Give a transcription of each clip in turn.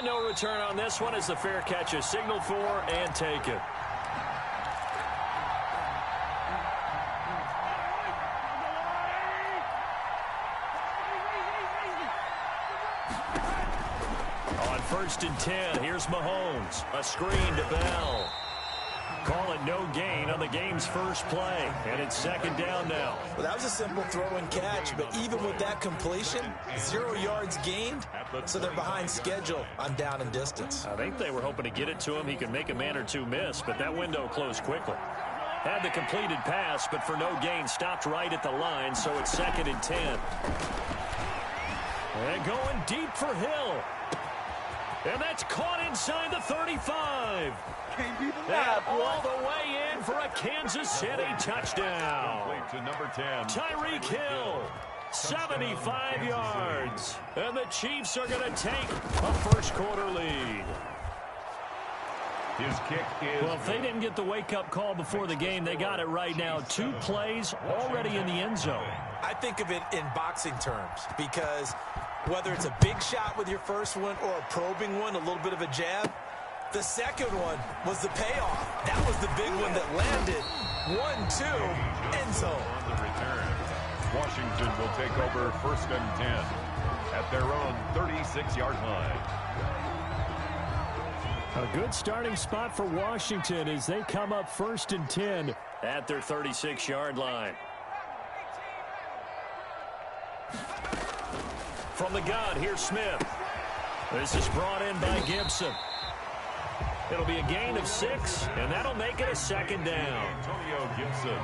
And no return on this one as the fair catch is signaled for and taken. On 1st and 10, here's Mahomes. A screen to Bell. Call it no gain on the game's first play. And it's 2nd down now. Well, that was a simple throw and catch, but even with that completion, 0 yards gained, so they're behind schedule on down and distance. I think they were hoping to get it to him. He could make a man or two miss, but that window closed quickly. Had the completed pass, but for no gain, stopped right at the line, so it's 2nd and 10. And going deep for Hill. And that's caught inside the 35. And all the way in for a Kansas City touchdown. To number 10. Tyreek Hill, 75 yards. And the Chiefs are going to take a first-quarter lead. His kick is... Well, if they didn't get the wake-up call before the game, they got it right now. 2 plays already in the end zone. I think of it in boxing terms because whether it's a big shot with your first one or a probing one, a little bit of a jab, the second one was the payoff. That was the big one that landed. 1-2, end zone. On the return, Washington will take over 1st and 10 at their own 36-yard line. A good starting spot for Washington as they come up 1st and 10 at their 36-yard line. From the gun, here's Smith. This is brought in by Gibson. It'll be a gain of 6, and that'll make it a 2nd down. Antonio Gibson.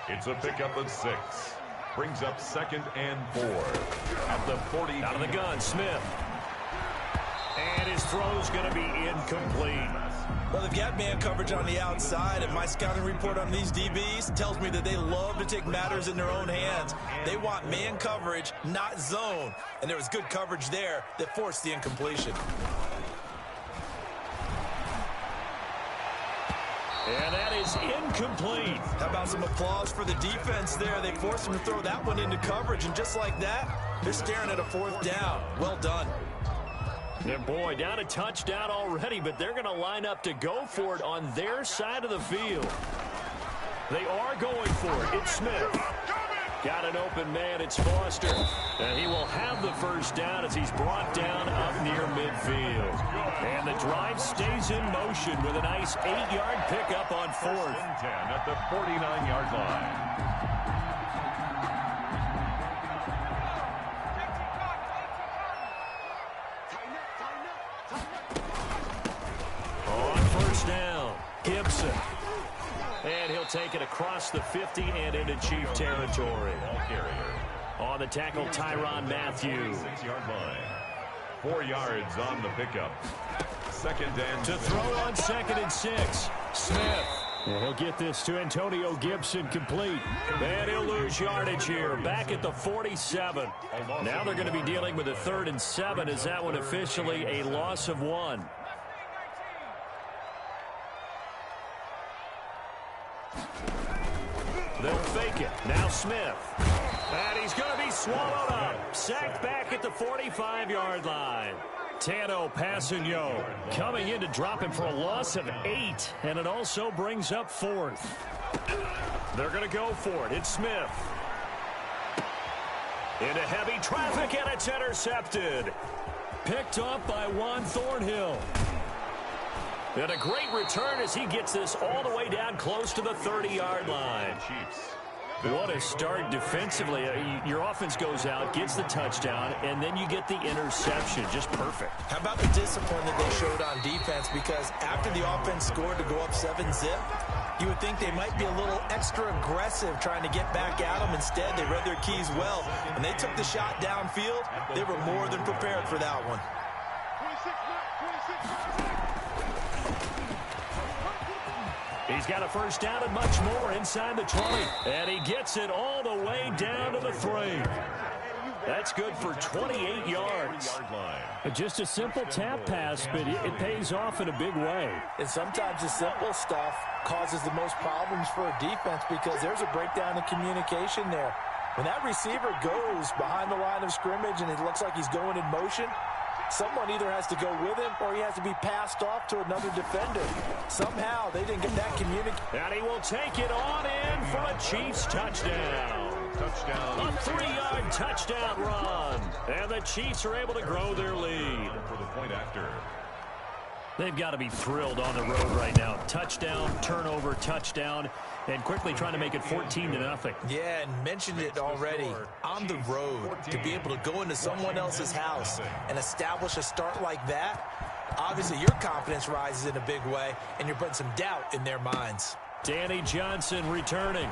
It's a pickup of 6. Brings up 2nd and 4 at the 40. Out of the gun, Smith. And his throw's going to be incomplete. Well, they've got man coverage on the outside, and my scouting report on these DBs tells me that they love to take matters in their own hands. They want man coverage, not zone. And there was good coverage there that forced the incompletion. And that is incomplete. How about some applause for the defense there? They forced him to throw that one into coverage, and just like that, they're staring at a 4th down. Well done. And boy, down a touchdown already, but they're going to line up to go for it on their side of the field. They are going for it. It's Smith. Got an open man. It's Foster. And he will have the 1st down as he's brought down up near midfield. And the drive stays in motion with a nice 8-yard pickup on 4th. 10 at the 49-yard line. On 1st down, Gibson. And he'll take it across the 50 and into Chief territory. On the tackle, Tyrann Mathieu. 6-yard line. 4 yards on the pickup. 2nd and to throw on 2nd and 6. Smith. And he'll get this to Antonio Gibson complete. And he'll lose yardage here. Back at the 47. Now they're going to be dealing with a 3rd and 7. Is that one officially a loss of 1? They'll fake it. Now Smith. And he's going to be swallowed up. Sacked back at the 45-yard line. Tano Passigno coming in to drop him for a loss of 8. And it also brings up 4th. They're going to go for it. It's Smith. Into heavy traffic, and it's intercepted. Picked up by Juan Thornhill. And a great return as he gets this all the way down close to the 30-yard line. What a start defensively. Your offense goes out, gets the touchdown, and then you get the interception. Just perfect. How about the discipline that they showed on defense? Because after the offense scored to go up 7-zip, you would think they might be a little extra aggressive trying to get back at them. Instead, they read their keys well. When they took the shot downfield, they were more than prepared for that one. He's got a 1st down and much more inside the 20. And he gets it all the way down to the 3. That's good for 28 yards. Just a simple tap pass, but it pays off in a big way. And sometimes the simple stuff causes the most problems for a defense because there's a breakdown in communication there. When that receiver goes behind the line of scrimmage and it looks like he's going in motion, someone either has to go with him or he has to be passed off to another defender. Somehow they didn't get that communication. And he will take it on in for a Chiefs touchdown. A 3-yard touchdown run. And the Chiefs are able to grow their lead. For the point after. They've got to be thrilled on the road right now. Touchdown, turnover, touchdown, and quickly trying to make it 14-0. Yeah, and mentioned it already. On the road, to be able to go into someone else's house and establish a start like that, obviously your confidence rises in a big way, and you're putting some doubt in their minds. Danny Johnson returning.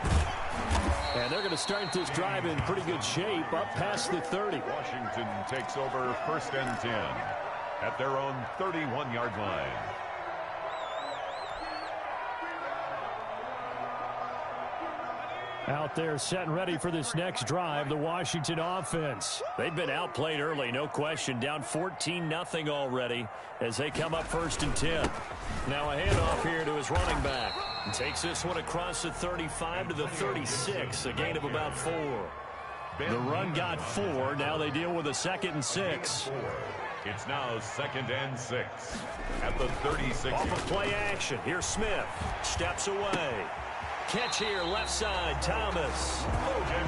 And they're going to start this drive in pretty good shape, up past the 30. Washington takes over 1st and 10 at their own 31-yard line. Out there set and ready for this next drive, the Washington offense. They've been outplayed early, no question. Down 14-0 already as they come up 1st and 10. Now a handoff here to his running back. And takes this one across the 35 to the 36, a gain of about 4. The run got 4. Now they deal with a 2nd and 6. It's now 2nd and 6 at the 36. Off of play action. Here's Smith. Steps away. Catch here, left side, Thomas.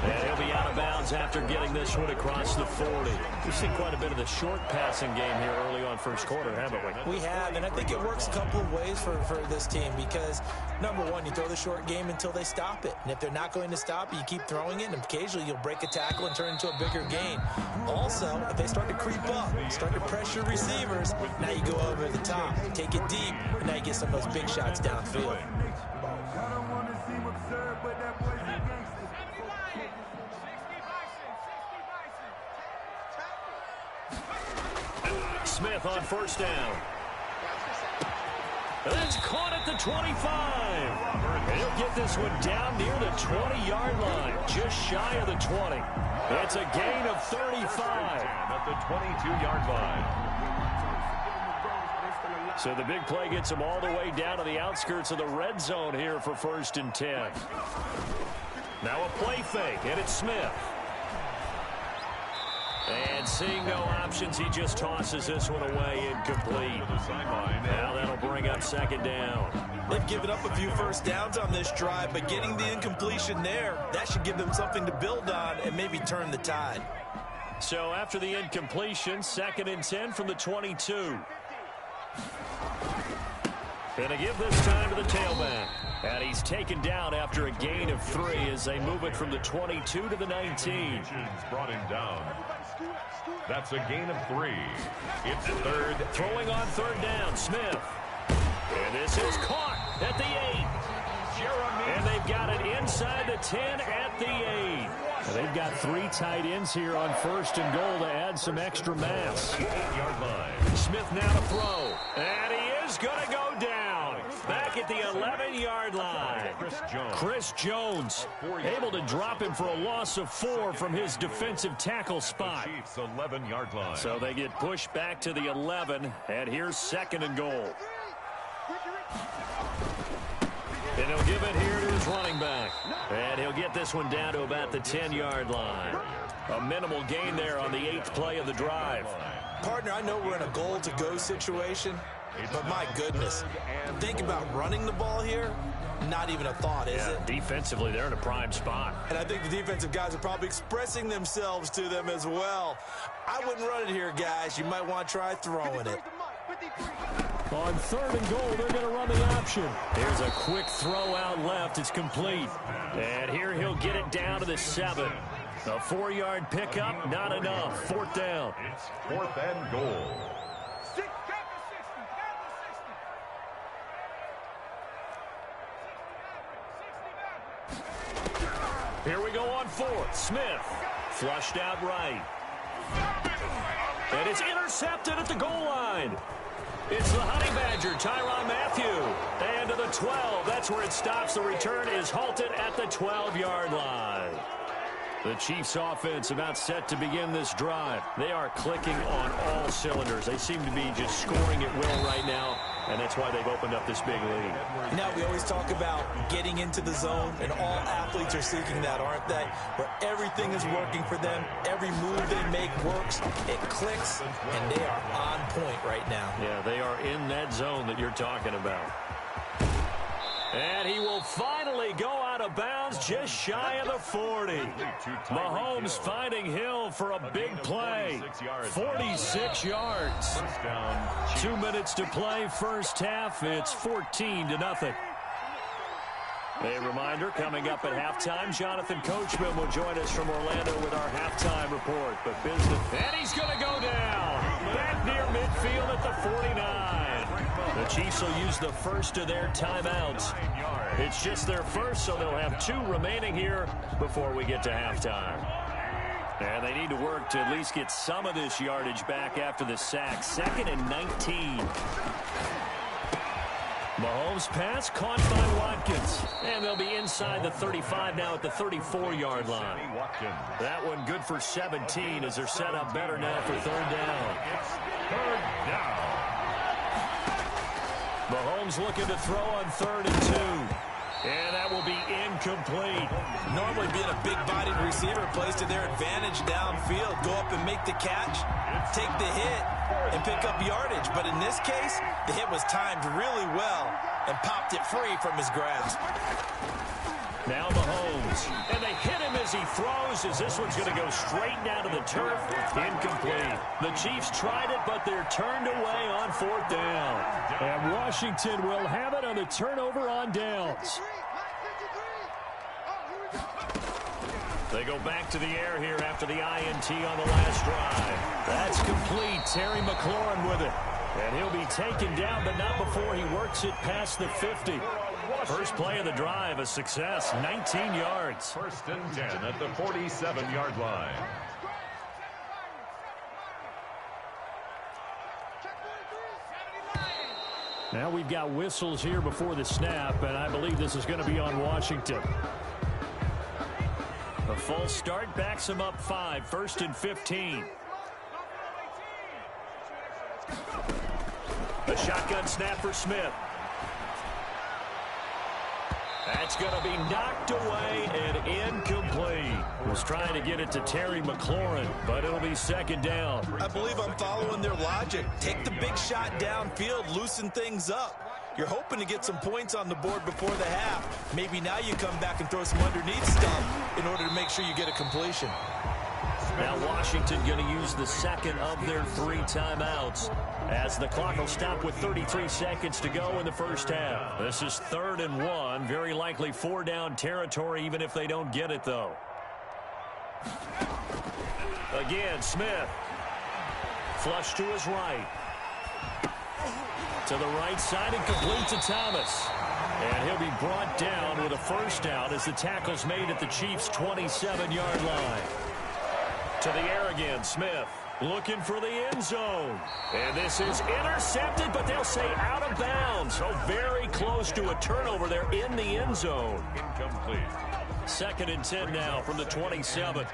And he'll be out of bounds after getting this one across the 40. We've seen quite a bit of the short passing game here early on first quarter, haven't we? We have, and I think it works a couple of ways for this team because, number one, you throw the short game until they stop it. And if they're not going to stop it, you keep throwing it, and occasionally you'll break a tackle and turn it into a bigger gain. Also, if they start to creep up, start to pressure receivers, now you go over the top, take it deep, and now you get some of those big shots downfield. Smith on 1st down. That's caught at the 25. And he'll get this one down near the 20-yard line, just shy of the 20. It's a gain of 35. At the 22-yard line. So the big play gets him all the way down to the outskirts of the red zone here for 1st and 10. Now a play fake, and it's Smith. And seeing no options, he just tosses this one away incomplete. Now that'll bring up 2nd down. They've given up a few first downs on this drive, but getting the incompletion there, that should give them something to build on and maybe turn the tide. So after the incompletion, 2nd and 10 from the 22. Gonna give this time to the tailback. And he's taken down after a gain of 3 as they move it from the 22 to the 19. Brought him down. That's a gain of 3. It's 3rd. Throwing on 3rd down, Smith. And this is caught at the 8. And they've got it inside the 10 at the 8. And they've got 3 tight ends here on 1st and goal to add some extra mass. 8-yard line. Smith now to throw. And he is going to go down. Back at the 11-yard line. Chris Jones able to drop him for a loss of 4 from his defensive tackle spot. Chiefs 11-yard line. So they get pushed back to the 11, and here's 2nd and goal. And he'll give it here to his running back. And he'll get this one down to about the 10-yard line. A minimal gain there on the 8th play of the drive. Partner, I know we're in a goal-to-go situation, but my goodness, think about running the ball here. Not even a thought, is it? Defensively, they're in a prime spot. And I think the defensive guys are probably expressing themselves to them as well. I wouldn't run it here, guys. You might want to try throwing it. On 3rd and goal, they're going to run the option. Here's a quick throw out left. It's complete. And here he'll get it down to the 7. A 4-yard pickup, not enough. 4th down. It's 4th and goal. Here we go on 4th. Smith flushed out right. And it's intercepted at the goal line. It's the Honey Badger, Tyrann Mathieu. And to the 12. That's where it stops. The return is halted at the 12-yard line. The Chiefs offense about set to begin this drive. They are clicking on all cylinders. They seem to be just scoring at will right now, and that's why they've opened up this big lead. Now, we always talk about getting into the zone, and all athletes are seeking that, aren't they? Where everything is working for them, every move they make works, it clicks, and they are on point right now. Yeah, they are in that zone that you're talking about. And he will finally go out of bounds just shy of the 40. Mahomes finding Hill for a big play. 46 yards. 2 minutes to play, first half. It's 14-0. A reminder, coming up at halftime, Jonathan Coachman will join us from Orlando with our halftime report. But business, and he's going to go down. Back near midfield at the 49. The Chiefs will use the first of their timeouts. It's just their first, so they'll have 2 remaining here before we get to halftime. And they need to work to at least get some of this yardage back after the sack. 2nd and 19. Mahomes pass caught by Watkins. And they'll be inside the 35 now at the 34-yard line. That one good for 17 as they're set up better now for 3rd down. Third down. Mahomes looking to throw on 3rd and 2. And that will be incomplete. Normally being a big-bodied receiver plays to their advantage downfield. Go up and make the catch, take the hit, and pick up yardage. But in this case, the hit was timed really well and popped it free from his grasp. Now Mahomes. And they hit him as he throws, as this one's going to go straight down to the turf. Incomplete. The Chiefs tried it, but they're turned away on 4th down. And Washington will have it on the turnover on downs. They go back to the air here after the INT on the last drive. That's complete. Terry McLaurin with it. And he'll be taken down, but not before he works it past the 50. First play of the drive, a success, 19 yards. 1st and 10 at the 47-yard line. Now we've got whistles here before the snap, and I believe this is going to be on Washington. A false start backs him up 5, 1st and 15. A shotgun snap for Smith. That's going to be knocked away and incomplete. Was trying to get it to Terry McLaurin, but it'll be 2nd down. I believe I'm following their logic. Take the big shot downfield, loosen things up. You're hoping to get some points on the board before the half. Maybe now you come back and throw some underneath stuff in order to make sure you get a completion. Now Washington going to use the 2nd of their 3 timeouts as the clock will stop with 33 seconds to go in the first half. This is 3rd and 1, very likely 4-down territory even if they don't get it though. Again, Smith. Flush to his right. To the right side and complete to Thomas. And he'll be brought down with a 1st down as the tackle's made at the Chiefs' 27-yard line. To the air again, Smith looking for the end zone. And this is intercepted, but they'll say out of bounds. So very close to a turnover there in the end zone. Incomplete. 2nd and 10 now from the 27.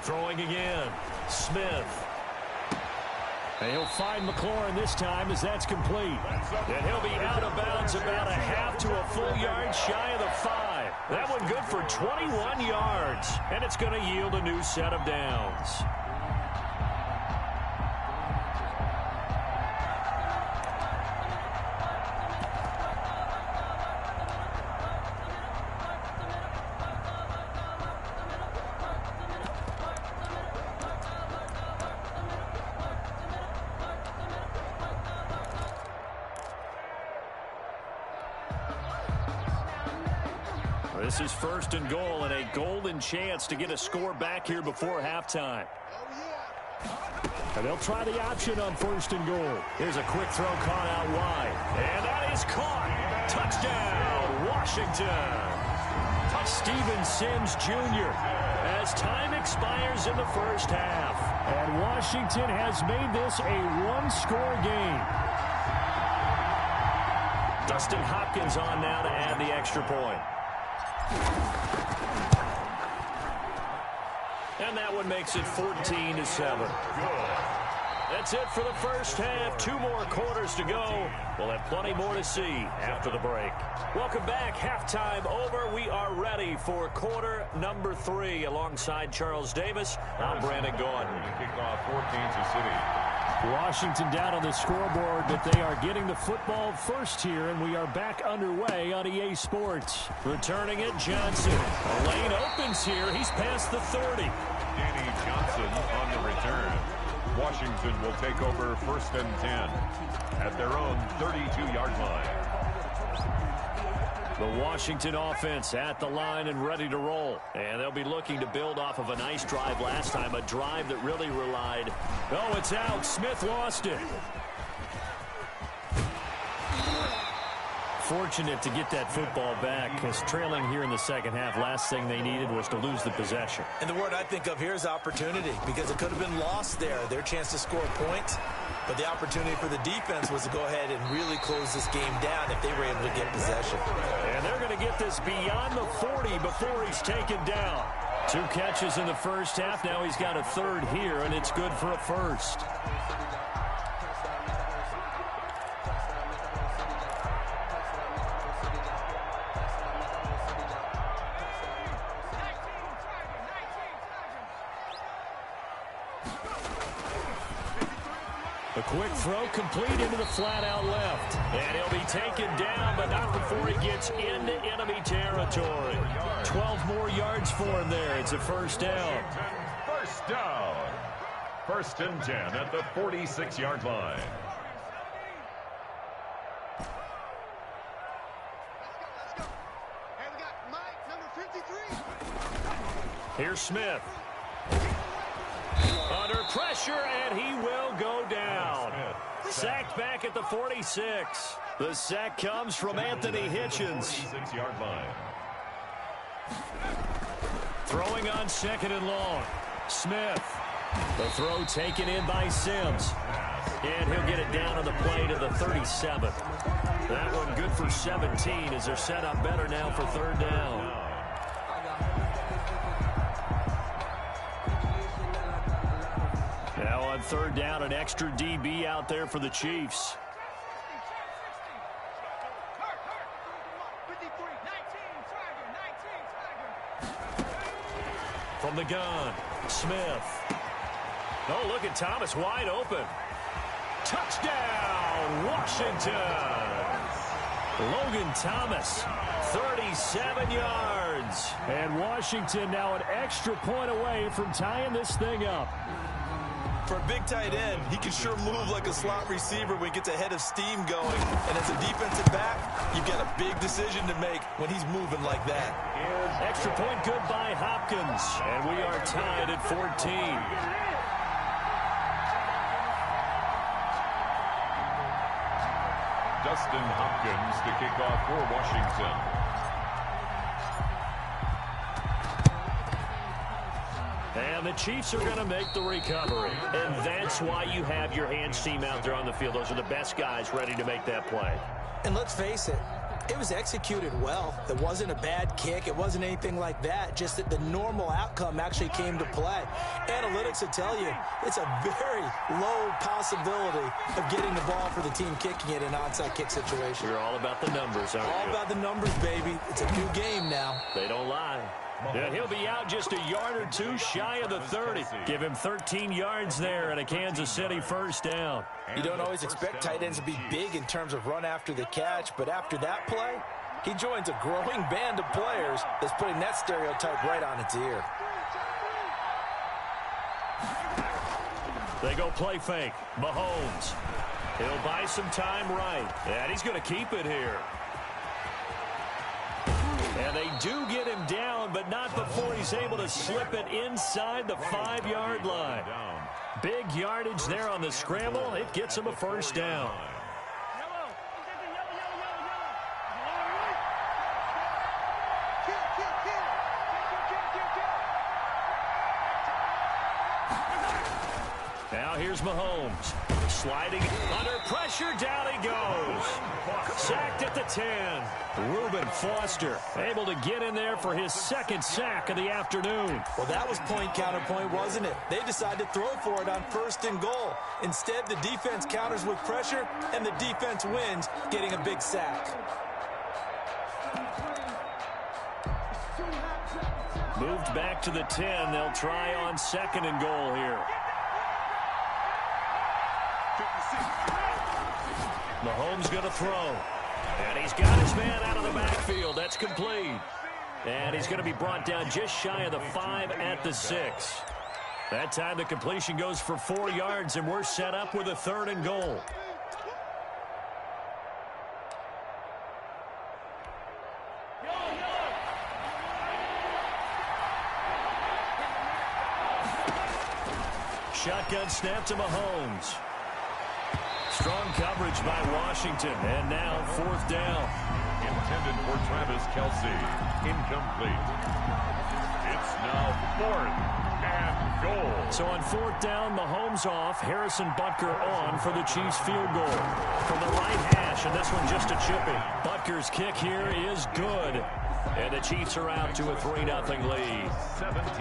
Throwing again, Smith. And he'll find McLaurin this time as that's complete. And he'll be out of bounds about a half to a full yard shy of the 5. That one good for 21 yards. And it's going to yield a new set of downs. This is 1st and goal and a golden chance to get a score back here before halftime. And they'll try the option on 1st and goal. Here's a quick throw caught out wide. And that is caught. Touchdown, Washington. Steven Sims Jr. as time expires in the first half. And Washington has made this a one-score game. Dustin Hopkins on now to add the extra point. And that one makes it 14-7. That's it for the first half. 2 more quarters to go. We'll have plenty more to see after the break. Welcome back. Halftime over. We are ready for quarter number 3. Alongside Charles Davis, I'm Brandon Gordon. Kickoff for Kansas City. Washington down on the scoreboard, but they are getting the football first here, and we are back underway on EA Sports. Returning it, Johnson. A lane opens here. He's past the 30. Danny Johnson on the return. Washington will take over 1st and 10 at their own 32-yard line. The Washington offense at the line and ready to roll. And they'll be looking to build off of a nice drive last time, a drive that really relied. Oh, it's out. Smith lost it. Fortunate to get that football back, because trailing here in the second half, last thing they needed was to lose the possession. And the word I think of here is opportunity, because it could have been lost there, their chance to score points. But the opportunity for the defense was to go ahead and really close this game down if they were able to get possession. And they're going to get this beyond the 40 before he's taken down. 2 catches in the first half. Now he's got a 3rd here, and it's good for a 1st. A quick throw complete into the flat out left. And he'll be taken down, but not before he gets into enemy territory. 12 more yards for him there. It's a 1st down. First down. 1st and 10 at the 46-yard line. Hey, we got Mike, number 53. Here's Smith. Under pressure, and he will go down. Sacked back at the 46. The sack comes from Anthony Hitchens. 46-yard line. Throwing on 2nd and long. Smith. The throw taken in by Sims. And he'll get it down on the play to the 37th. That one good for 17 as they're set up better now for 3rd down. Now on 3rd down, an extra DB out there for the Chiefs. From the gun, Smith. Oh, look at Thomas wide open. Touchdown, Washington. Logan Thomas, 37 yards. And Washington now an extra point away from tying this thing up. For a big tight end, he can sure move like a slot receiver when he gets a head of steam going. And as a defensive back, you've got a big decision to make when he's moving like that. Extra point good by Hopkins. And we are tied at 14. Dustin Hopkins to kick off for Washington. And the Chiefs are going to make the recovery. And that's why you have your hands team out there on the field. Those are the best guys ready to make that play. And let's face it, it was executed well. It wasn't a bad kick. It wasn't anything like that. Just that the normal outcome actually came to play. Analytics will tell you it's a very low possibility of getting the ball for the team kicking it in an onside kick situation. You're all about the numbers, aren't you? All about the numbers, baby. It's a new game now. They don't lie. And he'll be out just a yard or 2 shy of the 30. Give him 13 yards there and a Kansas City 1st down. You don't always expect tight ends to be big in terms of run after the catch, but after that play, he joins a growing band of players that's putting that stereotype right on its ear. They go play fake. Mahomes. He'll buy some time right. And he's going to keep it here. And they do get him down, but not before he's able to slip it inside the 5-yard line. Big yardage there on the scramble. It gets him a 1st down. Now here's Mahomes. Sliding under pressure, down he goes. Sacked at the 10. Reuben Foster able to get in there for his second sack of the afternoon. Well, that was point counterpoint, wasn't it? They decided to throw for it on 1st and goal. Instead, the defense counters with pressure, and the defense wins, getting a big sack. Moved back to the 10. They'll try on 2nd and goal here. Mahomes going to throw. And he's got his man out of the backfield. That's complete. And he's going to be brought down just shy of the 5 at the 6. That time the completion goes for 4 yards, and we're set up with a 3rd and goal. Shotgun snap to Mahomes. Strong coverage by Washington, and now 4th down. Intended for Travis Kelce. Incomplete. It's now 4th and goal. So on 4th down, Mahomes off. Harrison Butker on for the Chiefs field goal. From the right hash, and this one just a chipping. Butker's kick here is good. And the Chiefs are out to a 3-0 lead.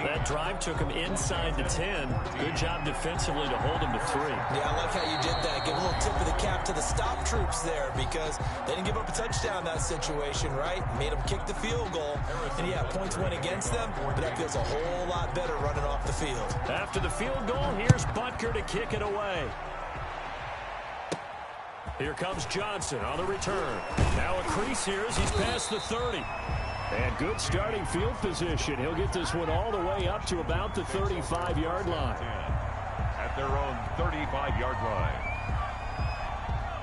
That drive took him inside the 10. Good job defensively to hold him to 3. Yeah, I like how you did that. Give a little tip of the cap to the stop troops there because they didn't give up a touchdown in that situation, right? Made them kick the field goal. And, yeah, points went against them, but that feels a whole lot better running off the field. After the field goal, here's Butker to kick it away. Here comes Johnson on the return. Now a crease here as he's past the 30. And good starting field position. He'll get this one all the way up to about the 35-yard line. At their own 35-yard line.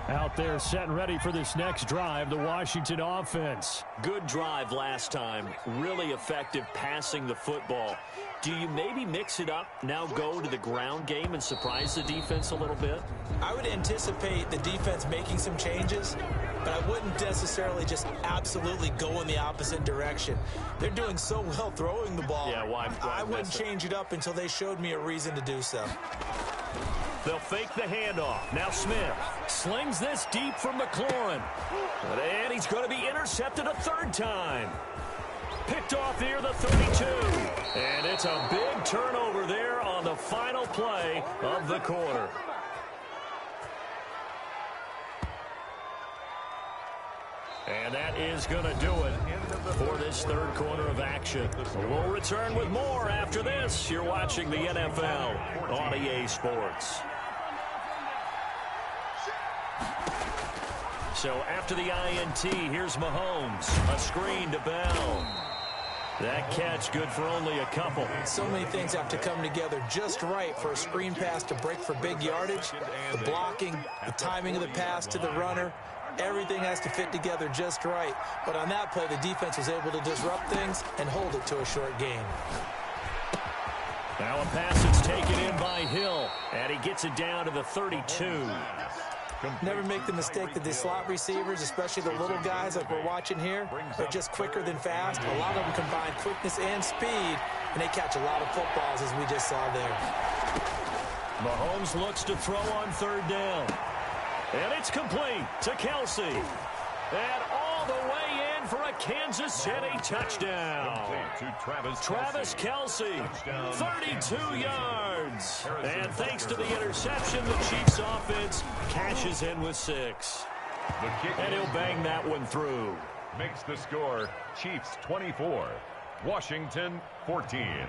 Out there set and ready for this next drive, the Washington offense. Good drive last time. Really effective passing the football. Do you maybe mix it up, now go to the ground game and surprise the defense a little bit? I would anticipate the defense making some changes, but I wouldn't necessarily just absolutely go in the opposite direction. They're doing so well throwing the ball. Yeah, why I wouldn't change it up until they showed me a reason to do so. They'll fake the handoff. Now Smith slings this deep from McLaurin. And he's going to be intercepted a 3rd time. Picked off near the 32. And it's a big turnover there on the final play of the quarter. And that is going to do it for this 3rd quarter of action. We'll return with more after this. You're watching the NFL on EA Sports. So after the INT, here's Mahomes. A screen to Bell. That catch good for only a couple. So many things have to come together just right for a screen pass to break for big yardage. The blocking, the timing of the pass to the runner. Everything has to fit together just right. But on that play, the defense was able to disrupt things and hold it to a short gain. Now a pass that's taken in by Hill. And he gets it down to the 32. Never make the mistake that the slot receivers, especially the little guys like we're watching here, are just quicker than fast. A lot of them combine quickness and speed, and they catch a lot of footballs, as we just saw there. Mahomes looks to throw on 3rd down. And it's complete to Kelce. And all the way in for a Kansas City touchdown. To Travis Kelce, 32 yards. And thanks to the interception, the Chiefs offense cashes in with 6. And he'll bang that one through. Makes the score Chiefs 24, Washington 14.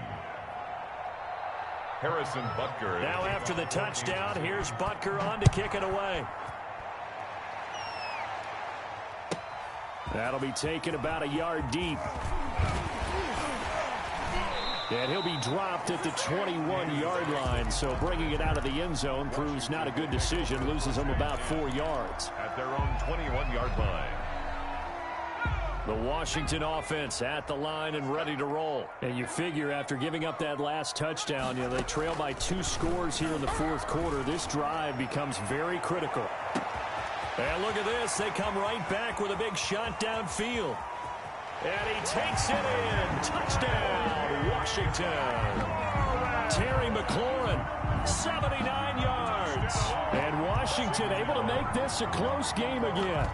Harrison Butker. Now after the touchdown, here's Butker on to kick it away. That'll be taken about a yard deep. And he'll be dropped at the 21-yard line, so bringing it out of the end zone proves not a good decision, loses him about 4 yards. At their own 21-yard line. The Washington offense at the line and ready to roll. And you figure after giving up that last touchdown, they trail by 2 scores here in the 4th quarter. This drive becomes very critical. And look at this. They come right back with a big shot downfield. And he takes it in. Touchdown, Washington. Terry McLaurin, 79 yards. And Washington able to make this a close game again.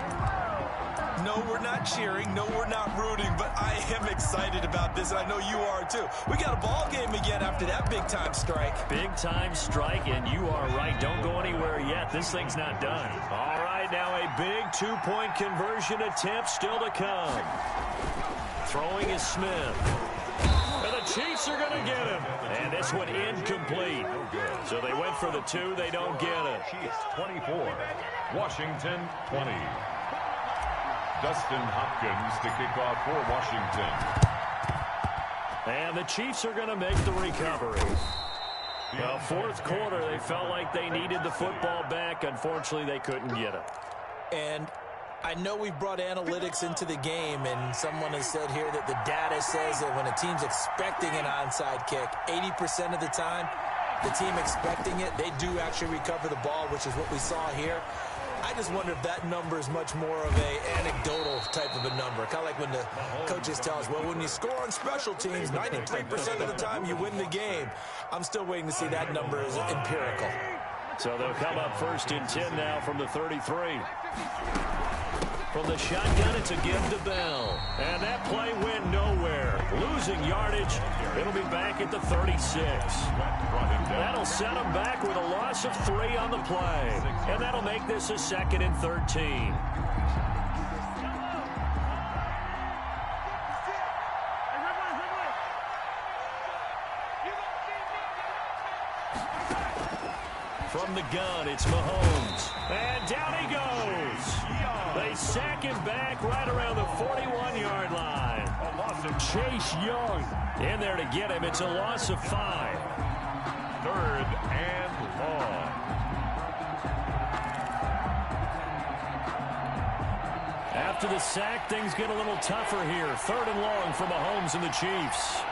no, we're not cheering. No, we're not rooting, but I am excited about this, and I know you are too. We got a ball game again after that big-time strike. Big-time strike, and you are right. Don't go anywhere yet. This thing's not done. All right, now a big two-point conversion attempt still to come. Throwing is Smith. And the Chiefs are going to get him. And this one incomplete. So they went for the two. They don't get it. Chiefs 24, Washington 20. Dustin Hopkins to kick off for Washington. And the Chiefs are going to make the recovery. The fourth quarter, they felt like they needed the football back. Unfortunately, they couldn't get it. And I know we've brought analytics into the game, and someone has said here that the data says that when a team's expecting an onside kick, 80% of the time, the team expecting it, they do actually recover the ball, which is what we saw here. I just wonder if that number is much more of a anecdotal type of a number. Kind of like when the coaches tell us, well, when you score on special teams, 93% of the time you win the game. I'm still waiting to see that number is empirical. So they'll come up 1st and 10 now from the 33. From the shotgun, it's a give to Bell. And that play went nowhere. Losing yardage. It'll be back at the 36. That'll set them back with a loss of 3 on the play. And that'll make this a 2nd and 13. From the gun, it's Mahomes. And down he goes. They sack him back right around the 41-yard line. Chase Young in there to get him. It's a loss of 5. 3rd and long. After the sack, things get a little tougher here. 3rd and long for Mahomes and the Chiefs.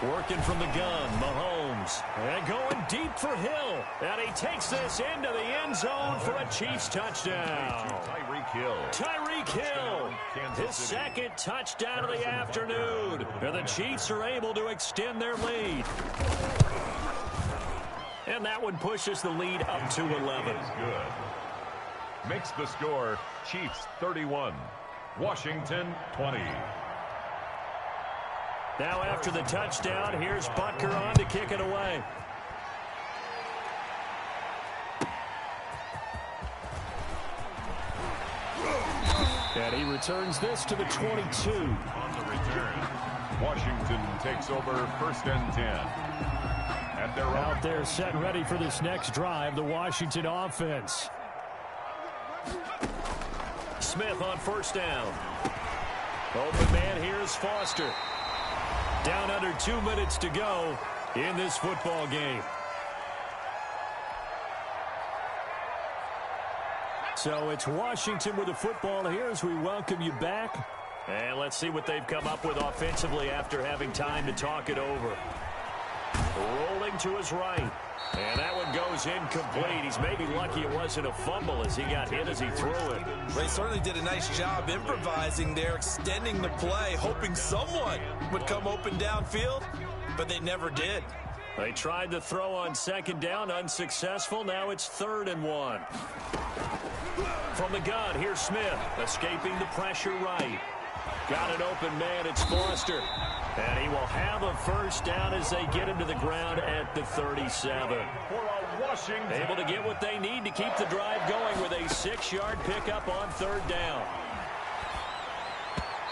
Working from the gun, Mahomes. And going deep for Hill. And he takes this into the end zone for a Chiefs touchdown. Tyreek Hill. His 2nd touchdown of the afternoon. And the Chiefs are able to extend their lead. And that one pushes the lead up to 11. Good. Makes the score Chiefs 31, Washington 20. Now after the touchdown, here's Butker on to kick it away. And he returns this to the 22. On the return, Washington takes over 1st and 10. And they're out there set and ready for this next drive, the Washington offense. Smith on 1st down. Open man here is Foster. Down under 2 minutes to go in this football game. So it's Washington with the football here as we welcome you back. And let's see what they've come up with offensively after having time to talk it over. Rolling to his right. And that one goes incomplete. He's maybe lucky it wasn't a fumble as he got hit as he threw it. They certainly did a nice job improvising there, extending the play, hoping someone would come open downfield, but they never did. They tried to throw on 2nd down, unsuccessful. Now it's 3rd and 1. From the gun, here's Smith, escaping the pressure right. Got an open man, it's Foster. And he will have a 1st down as they get him to the ground at the 37. Able to get what they need to keep the drive going with a 6-yard pickup on 3rd down.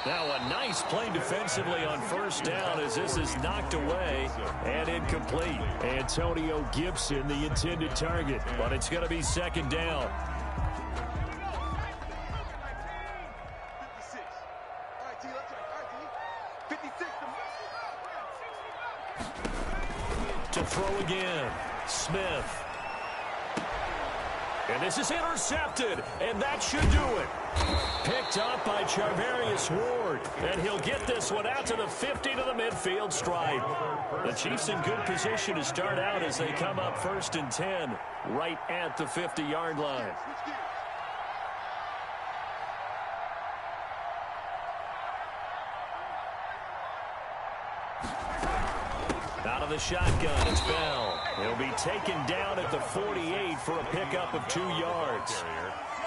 Now a nice play defensively on 1st down as this is knocked away and incomplete. Antonio Gibson, the intended target, but it's going to be 2nd down. To throw again, Smith. And this is intercepted, and that should do it. Picked up by Charvarius Ward, and he'll get this one out to the 50 to the midfield stripe. The Chiefs in good position to start out as they come up 1st and 10 right at the 50-yard line. Out of the shotgun, it's Bell. He'll be taken down at the 48 for a pickup of 2 yards.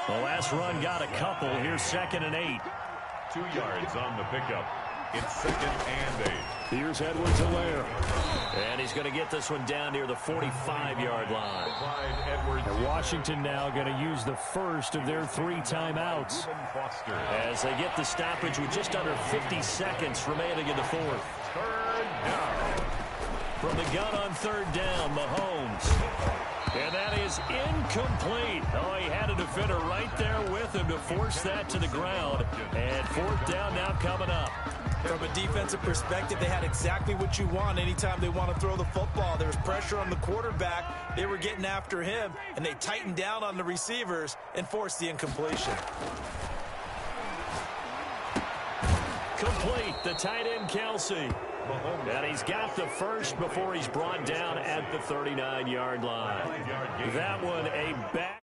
The last run got a couple. Here's 2nd and 8. 2 yards on the pickup. It's 2nd and 8. Here's Edwards-Helaire. And he's going to get this one down near the 45-yard line. And Washington now going to use the first of their 3 timeouts as they get the stoppage with just under 50 seconds remaining in the 4th. 3rd down. From the gun on 3rd down, Mahomes. And that is incomplete. Oh, he had a defender right there with him to force that to the ground. And 4th down now coming up. From a defensive perspective, they had exactly what you want anytime they want to throw the football. There was pressure on the quarterback. They were getting after him, and they tightened down on the receivers and forced the incompletion. Complete, the tight end, Kelsey. And he's got the first before he's brought down at the 39-yard line. That one a back.